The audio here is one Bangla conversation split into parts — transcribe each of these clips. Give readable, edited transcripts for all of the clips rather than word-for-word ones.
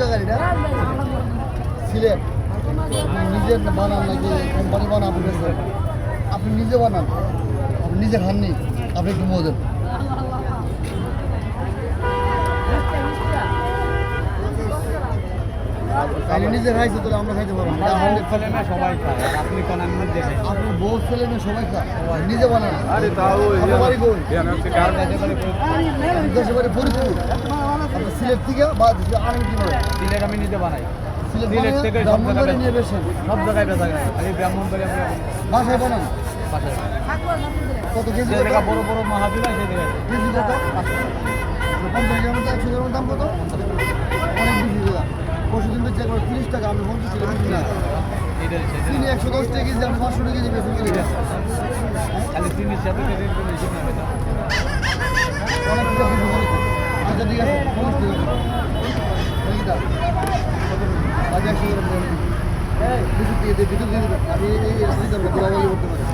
জায়গায় এটা? সিলেট। আপনি নিজের বানান নাকি কোম্পানি বানান? আপনি নিজে বানান, আপনি নিজে খাননি, আপনি একটু মজেন। নিজে খাইছে তো আমরা খাইতে পারবো না। সবাই খায়, আপনি কোন আমি নিজে খাই। আপনি বউ ছেলে মেয়ে সবাই খায়, নিজে বানান। আরে তাও আপনার বাড়ি কই? সিলেট দেশের বাড়ি ফরিদপুর। আপনি সিলেট থেকে বা আনেন কিভাবে? আমি নিজে বানাই। সিলেট সিলেট বানিয়ে থেকে ব্রাহ্মণবাড়ি নিয়ে বেছেন, সব জায়গায় বেচা যায়। আমি ব্রাহ্মণবাড়ি বাসায় বানান। কত কেজি? যে জায়গা বড় বড় মাহাবীর আছে সে জায়গায় কেজি কত? 50 গ্রামের 100 গ্রামের দাম কত? অনেক বেশি দাদা। পরশু দিন বেচে একবার 30 টাকা, আমি 50 ছিল বেশি না। চিনি 110 টাকা কেজি, আমি 500 টাকা কেজি বেশি কিনি। খালি চিনির সাথে অনেক কিছু বেশি বলেছে। আচ্ছা ঠিক আছে, 50 টাকা। এই দা আগে 100 গ্রাম দেন। বেশি দিয়ে দে, ভিতর দিয়ে দেবেন। আমি এই রাস্তায় যাবো, গোলাবালি করতে পারি।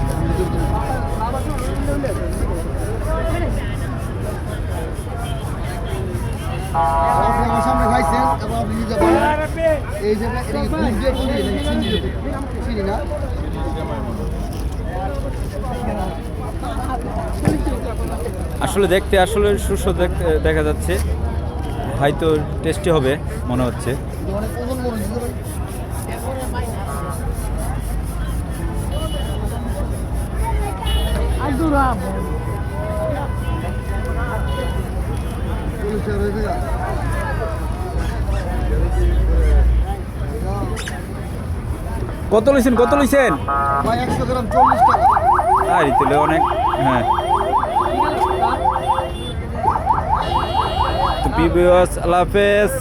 আপনি আমার সামনে খাইছেন এবং আপনি নিজে বলেন এই জায়গায় এটা কি দুধ দিয়ে তৈরি নাকি চিনি দিয়ে? চিনি না? আসলে দেখতে আসলে সুস্বাদু দেখা যাচ্ছে, হয়তো টেস্টি হবে মনে হচ্ছে। এটা অনেক ওজন মনে হচ্ছে ভাই। পরিষ্কার হয়ে গেছে। কত লইছেন ভাই 100 গ্রাম 40 টাকা। আর তাহলে অনেক। হ্যাঁ, তো ভিউয়ার্স, আল্লাহ হাফেজ।